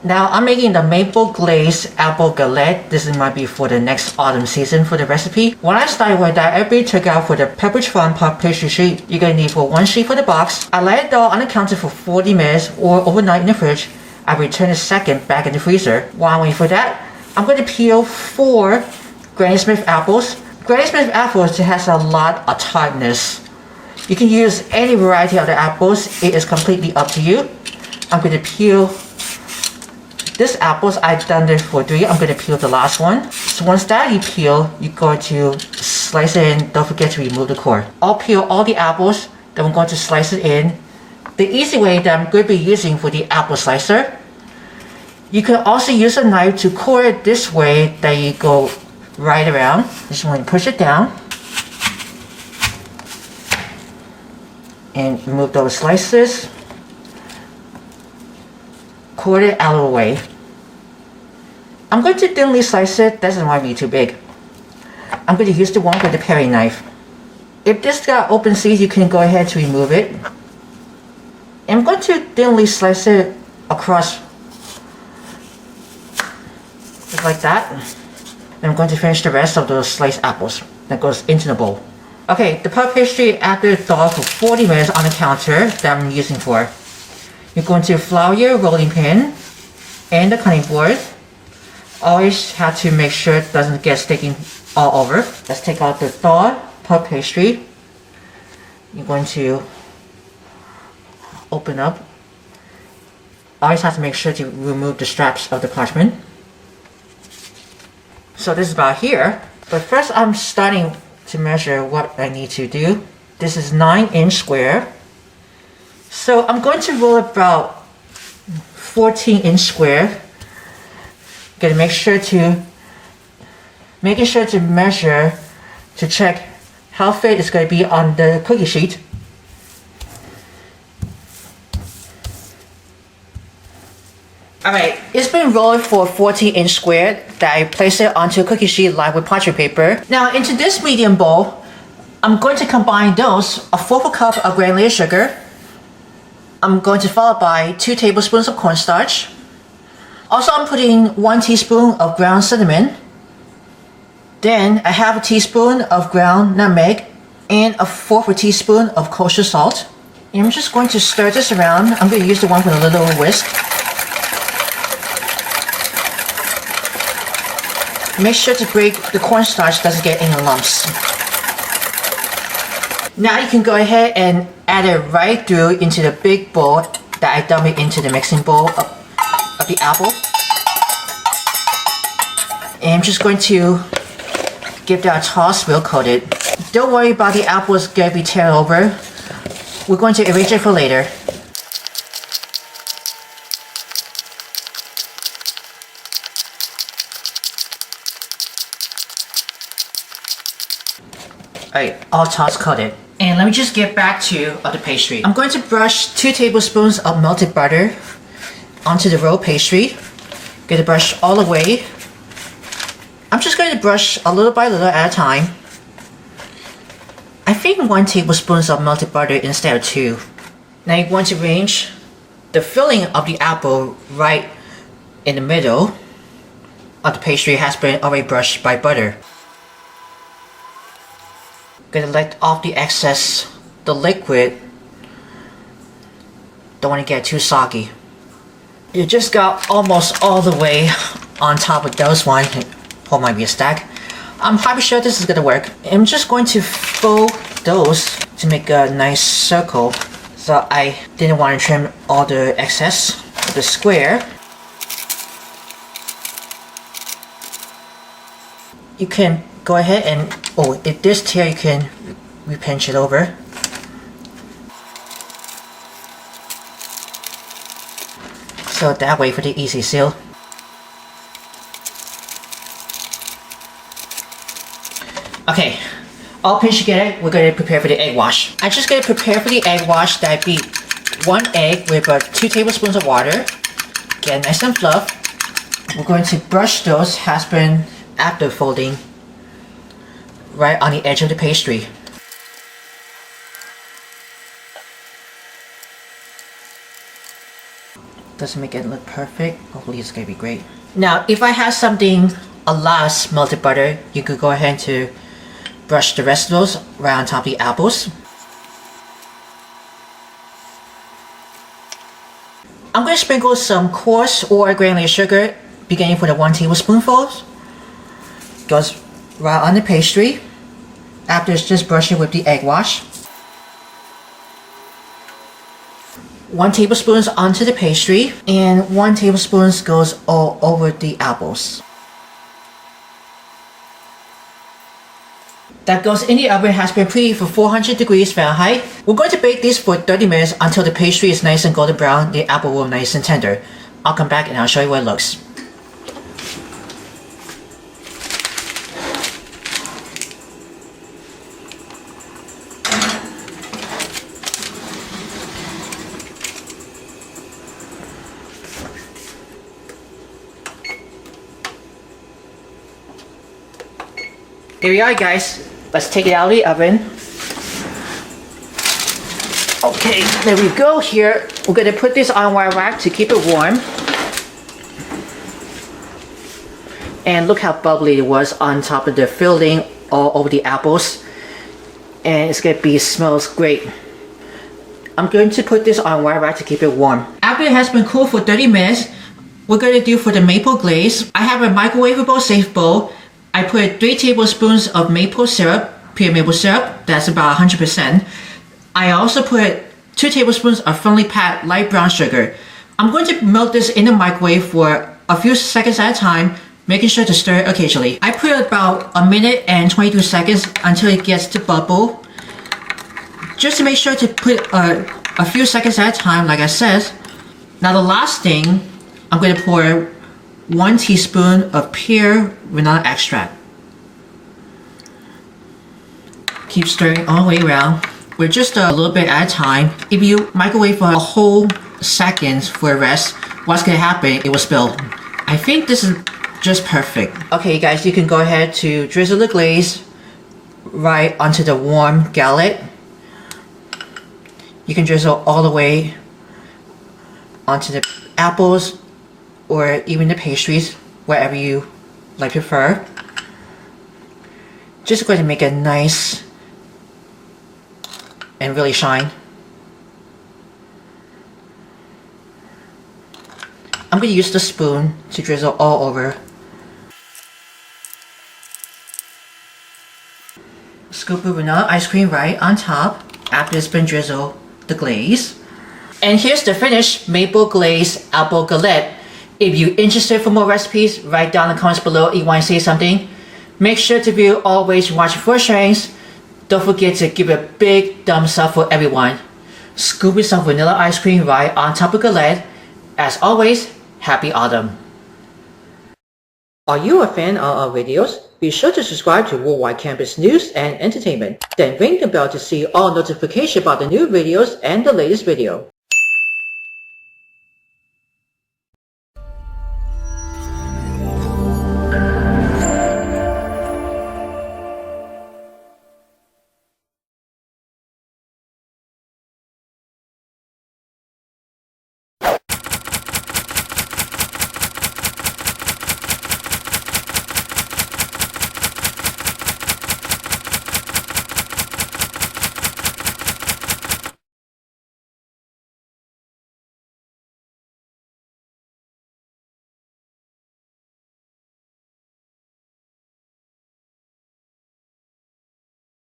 Now I'm making the Maple Glazed Apple Galette. This might be for the next autumn season for the recipe. When I started with that, everybody took out for the Pepperidge Farm pastry sheet. You're gonna need for 1 sheet for the box. I let it thaw on the counter for 40 minutes or overnight in the fridge. I return a second back in the freezer. While I'm waiting for that, I'm going to peel 4 Granny Smith apples. Granny Smith apples has a lot of tartness. You can use any variety of the apples. It is completely up to you. I'm going to peel this apples. I've done it for 3. I'm going to peel the last one. So once that you peel, you're going to slice it in. Don't forget to remove the core. I'll peel all the apples. Then I'm going to slice it in. The easy way that I'm going to be using for the apple slicer, you can also use a knife to core it this way that you go right around. Just want to push it down and remove those slices. Core it out of the way. I'm going to thinly slice it. Doesn't want to be too big. I'm going to use the one with the paring knife. If this got open seeds, you can go ahead to remove it. I'm going to thinly slice it across just like that. And I'm going to finish the rest of those sliced apples that goes into the bowl. Okay, the puff pastry after thaw for 40 minutes on the counter that I'm using for. You're going to flour your rolling pin and the cutting board. Always have to make sure it doesn't get sticking all over. Let's take out the thawed puff pastry. You're going to open up. Always have to make sure to remove the straps of the parchment. So this is about here. But first I'm starting to measure what I need to do. This is 9-inch square. So I'm going to roll about 14-inch square. Gonna making sure to measure to check how fit it's going to be on the cookie sheet. Alright, it's been rolled for 14-inch square that I place it onto a cookie sheet lined with parchment paper. Now into this medium bowl, I'm going to combine those, a 1/4 cup of granulated sugar. I'm going to follow by 2 tablespoons of cornstarch. Also I'm putting 1 teaspoon of ground cinnamon. Then a 1/2 teaspoon of ground nutmeg and a 1/4 teaspoon of kosher salt. And I'm just going to stir this around. I'm going to use the one with a little whisk. Make sure to break the cornstarch doesn't get any lumps. Now you can go ahead and add it right through into the big bowl that I dump it into the mixing bowl of the apple. And I'm just going to give that a toss real coated. Don't worry about the apples gonna be teared over. We're going to arrange it for later. Alright, all toss coated. And let me just get back to the pastry. I'm going to brush 2 tablespoons of melted butter onto the rolled pastry. Get the brush all the way. I'm just going to brush a little by little at a time. I think 1 tablespoon of melted butter instead of 2. Now you want to arrange the filling of the apple right in the middle of the pastry has been already brushed by butter. Gonna let off the excess, the liquid. Don't want to get too soggy. You just got almost all the way on top of those one. Or might be a stack. I'm pretty sure this is gonna work. I'm just going to fold those to make a nice circle. So I didn't want to trim all the excess of the square. You can go ahead and, if this tear, you can repinch it over. So that way for the easy seal. Okay, all pinched together, we're going to prepare for the egg wash. I'm just going to prepare for the egg wash that I beat 1 egg with about 2 tablespoons of water. Get nice and fluff. We're going to brush those has-been after folding right on the edge of the pastry. Doesn't make it look perfect. Hopefully it's gonna be great. Now, if I have something a lot melted butter, you could go ahead to brush the rest of those right on top of the apples. I'm going to sprinkle some coarse or granulated sugar, beginning with 1 tablespoonful. Goes right on the pastry. After it's just brush it with the egg wash. 1 tablespoon onto the pastry, and 1 tablespoon goes all over the apples. That goes in the oven, has been preheated for 400 degrees Fahrenheit. We're going to bake these for 30 minutes until the pastry is nice and golden brown, the apple will be nice and tender. I'll come back and I'll show you what it looks. There we are, guys. Let's take it out of the oven. Okay, there we go. Here, we're going to put this on wire rack to keep it warm. And look how bubbly it was on top of the filling all over the apples. And it's going to be, smells great. I'm going to put this on wire rack to keep it warm. After it has been cooled for 30 minutes, we're going to do for the maple glaze. I have a microwavable safe bowl. I put 3 tablespoons of maple syrup, pure maple syrup, that's about 100%. I also put 2 tablespoons of finely packed light brown sugar. I'm going to melt this in the microwave for a few seconds at a time, making sure to stir it occasionally. I put about 1 minute and 22 seconds until it gets to bubble. Just to make sure to put a few seconds at a time, like I said. Now the last thing, I'm going to pour 1 teaspoon of pure vanilla extract. Keep stirring all the way around. We're just a little bit at a time. If you microwave for a whole second for the rest, what's gonna happen? It will spill. I think this is just perfect. Okay, guys, you can go ahead to drizzle the glaze right onto the warm galette. You can drizzle all the way onto the apples or even the pastries, whatever you like prefer. Just going to make it nice and really shine. I'm going to use the spoon to drizzle all over. Scoop of vanilla ice cream right on top after it's been drizzled the glaze. And here's the finished Maple Glazed Apple Galette. If you're interested for more recipes, write down in the comments below if you want to say something. Make sure to view always watch for sharings. Don't forget to give a big thumbs up for everyone. Scoop some vanilla ice cream right on top of galette. As always, happy autumn. Are you a fan of our videos? Be sure to subscribe to Worldwide Campus News and Entertainment. Then ring the bell to see all notifications about the new videos and the latest video.